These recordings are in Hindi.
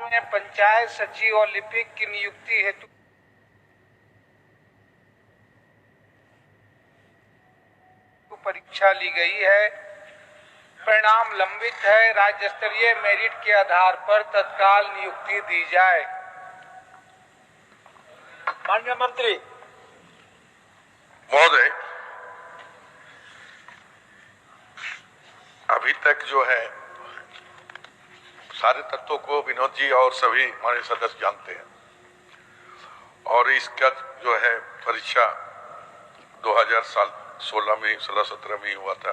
में पंचायत सचिव और लिपिक की नियुक्ति हेतु परीक्षा ली गई है। परिणाम लंबित है। राज्य स्तरीय मेरिट के आधार पर तत्काल नियुक्ति दी जाए। माननीय मंत्री महोदय, अभी तक जो है सारे तत्वों को विनोद जी और सभी हमारे सदस्य जानते हैं और इसका जो है परीक्षा 2016 में 16-17 में हुआ था।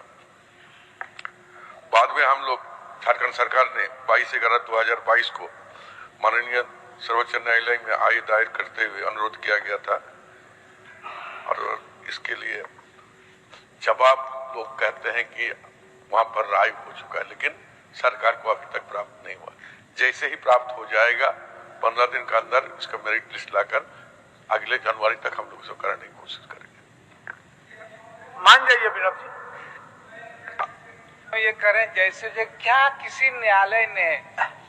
बाद में हम लोग झारखंड सरकार ने 22/11/2022 को माननीय सर्वोच्च न्यायालय में आय दायर करते हुए अनुरोध किया गया था और इसके लिए जवाब लोग कहते हैं कि वहां पर राय हो चुका है, लेकिन सरकार को अभी तक प्राप्त नहीं हुआ। जैसे ही प्राप्त हो जाएगा 15 दिन के अंदर इसका मेरिट लिस्ट लाकर अगले जनवरी तक हम लोग इसको कराने की कोशिश करेंगे। मान जाइए विनोद जी। ये करें जैसे जो क्या किसी न्यायालय ने,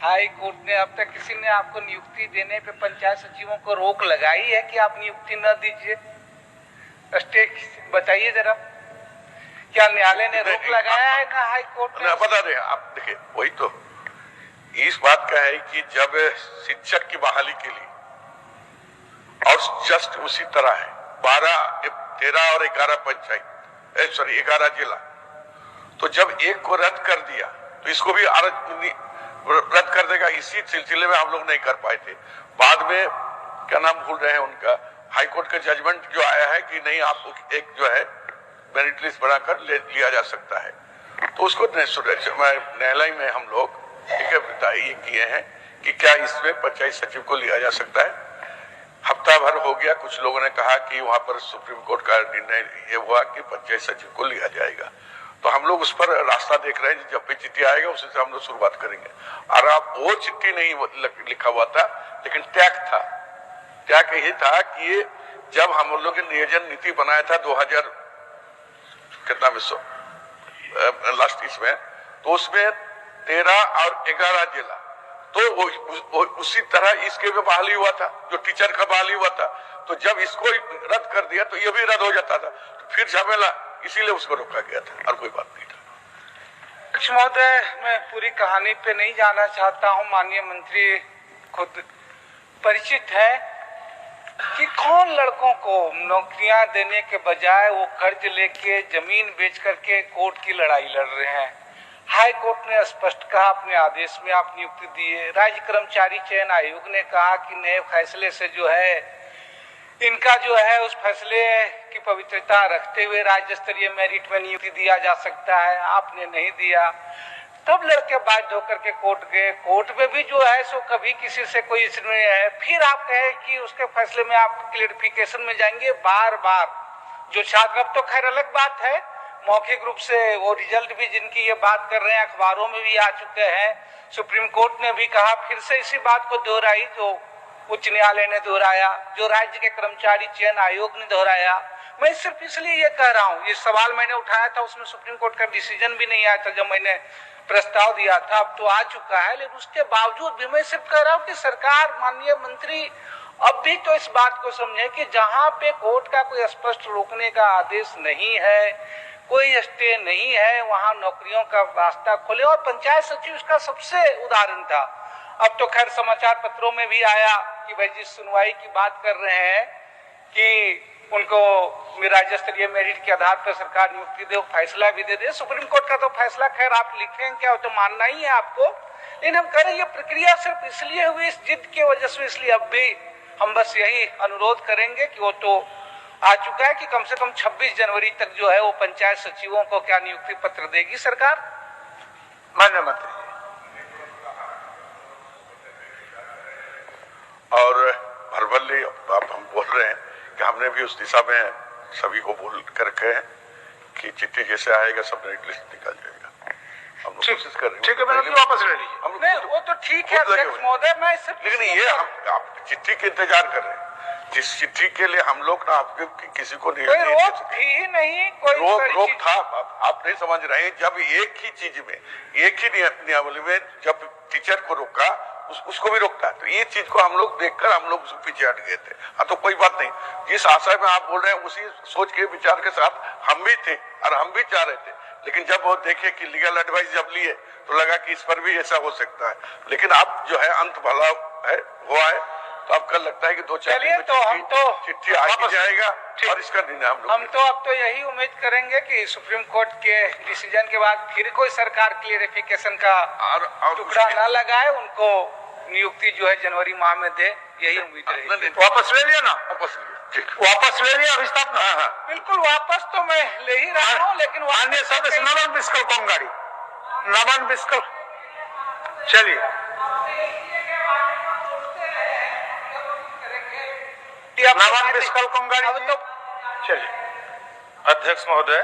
हाई कोर्ट ने अब तक किसी ने आपको नियुक्ति देने पे पंचायत सचिवों को रोक लगाई है कि आप नियुक्ति न दीजिए? स्टे बताइए जरा, क्या न्यायालय ने रोक लगाया है ना हाई कोर्ट ने? बता दें आप। देखिए, वही तो इस बात का है कि जब शिक्षक की बहाली के लिए और जस्ट उसी तरह है 13 और 11 पंचायत 11 जिला, तो जब एक को रद्द कर दिया तो इसको भी रद्द कर देगा। इसी सिलसिले में हम लोग नहीं कर पाए थे। बाद में क्या नाम भूल रहे हैं उनका, हाई कोर्ट का जजमेंट जो आया है कि नहीं, आपको एक जो है मेरिट लिस्ट बनाकर लिया जा सकता है, तो उसको न्यायालय में हम लोग ये किए हैं कि क्या इसमें पंचायत सचिव को लिया जा सकता है। हफ्ता भर हो गया, कुछ लोगों ने कहा कि वहां पर सुप्रीम कोर्ट का निर्णय ये हुआ कि पंचायत सचिव को लिया जाएगा, तो हम लोग उस पर रास्ता देख रहे हैं। जब भी चिट्ठी आएगा उसी से हम लोग शुरुआत करेंगे। और अब वो चिट्ठी नहीं लिखा हुआ था, लेकिन त्याग था। त्याग यही था कि ये जब हम लोग ने नियोजन नीति बनाया था 2000 कितना लास्ट इसमें, तो उसमें 13 और 11 जिला, तो उसी तरह इसके भी बहाली हुआ था, जो टीचर का बहाली हुआ था। तो जब इसको रद्द कर दिया तो ये भी रद्द हो जाता था, तो फिर झमेला, इसीलिए उसको रोका गया था, और कोई बात नहीं था। अध्यक्ष महोदय, मैं पूरी कहानी पे नहीं जाना चाहता हूँ। माननीय मंत्री खुद परिचित है कि कौन लड़कों को नौकरियां देने के बजाय वो कर्ज लेके जमीन बेच करके कोर्ट की लड़ाई लड़ रहे हैं। हाई कोर्ट ने स्पष्ट कहा अपने आदेश में, आप नियुक्ति दिए। राज्य कर्मचारी चयन आयोग ने कहा कि नए फैसले से जो है इनका जो है उस फैसले की पवित्रता रखते हुए राज्य स्तरीय मेरिट में नियुक्ति दिया जा सकता है, आपने नहीं दिया। तब लड़के बाध्य होकर के कोर्ट गए। कोर्ट में भी जो है सो कभी किसी से कोई इसमें है, फिर आप कहे कि उसके फैसले में आप क्लेरिफिकेशन में जाएंगे बार बार। जो छात्र, अब तो खैर अलग बात है, मौखिक रूप से वो रिजल्ट भी जिनकी ये बात कर रहे हैं अखबारों में भी आ चुके हैं। सुप्रीम कोर्ट ने भी कहा, फिर से इसी बात को दोहराई जो उच्च न्यायालय ने दोहराया, जो राज्य के कर्मचारी चयन आयोग ने दोहराया। मैं सिर्फ इसलिए ये कह रहा हूँ, ये सवाल मैंने उठाया था, उसमें सुप्रीम कोर्ट का डिसीजन भी नहीं आया था जब मैंने प्रस्ताव दिया था, अब तो आ चुका है। लेकिन उसके बावजूद भी मैं सिर्फ कह रहा हूँ कि सरकार, माननीय मंत्री, अब भी तो इस बात को समझे कि जहां पे कोर्ट का कोई स्पष्ट रोकने का आदेश नहीं है, कोई स्टे नहीं है, वहां नौकरियों का रास्ता खोले। और पंचायत सचिव इसका सबसे उदाहरण था। अब तो खैर समाचार पत्रों में भी आया कि भाई जिस सुनवाई की बात कर रहे हैं कि उनको राज्य स्तरीय मेरिट के आधार पर सरकार नियुक्ति दे, फैसला भी दे दे। सुप्रीम कोर्ट का तो फैसला खैर आप लिखें क्या, तो मानना ही है आपको। लेकिन हम कह रहे हैं ये प्रक्रिया सिर्फ इसलिए हुई, इस जिद की वजह से, इसलिए अब भी हम बस यही अनुरोध करेंगे कि वो तो आ चुका है कि कम से कम 26 जनवरी तक जो है वो पंचायत सचिवों को क्या नियुक्ति पत्र देगी सरकार। माननीय मंत्री और भरबल्ली आप हम बोल रहे हैं कि हमने भी उस दिशा में सभी को बोल कर रखे हैं कि चिट्ठी जैसे आएगा सब मेरिट लिस्ट निकल जाएगा। हम लोग कोशिश कर रहे हैं। ठीक है, मैंने वापस ले लीजिए। नहीं, वो तो ठीक है अध्यक्ष महोदय, मैं सिर्फ, लेकिन ये हम चिट्ठी के इंतजार कर रहे हैं, जिस चिट्ठी के लिए हम लोग ना आपके किसी को नहीं, कोई रोक थी नहीं, कोई रोक था। आप नहीं समझ रहे हैं। जब एक ही चीज में, एक ही नियमावली में जब टीचर को रोका उसको भी रोकता है। तो ये चीज को हम लोग देखकर हम लोग उसको पीछे हट गए थे। हाँ, तो कोई बात नहीं, जिस आशय में आप बोल रहे हैं उसी सोच के विचार के साथ हम भी थे और हम भी चाह रहे थे, लेकिन जब वो देखे कि लीगल एडवाइस जब लिए तो लगा कि इस पर भी ऐसा हो सकता है। लेकिन अब जो है अंत भला है, हुआ है, तो अब कल लगता है कि 2-4 दिन में तो हम तो चिट्ठी आ ही जाएगा और इसका निर्णय हम तो अब तो यही उम्मीद करेंगे कि सुप्रीम कोर्ट के डिसीजन के बाद फिर कोई सरकार क्लियरिफिकेशन का टुकड़ा न लगाए, उनको नियुक्ति जो है जनवरी माह में दे, यही उम्मीद रहेगी। वापस ले लिया ना? वापस वापस ले लिया विस्थापना? हाँ, बिल्कुल वापस तो मैं ले ही रहा हूँ, लेकिन माननीय सदस्य नमन बिस्कल कोंगाड़ी, नमन बिस्कल, चलिए नमन बिस्कल कोंगाड़ी, अब तो चलिए। अध्यक्ष महोदय,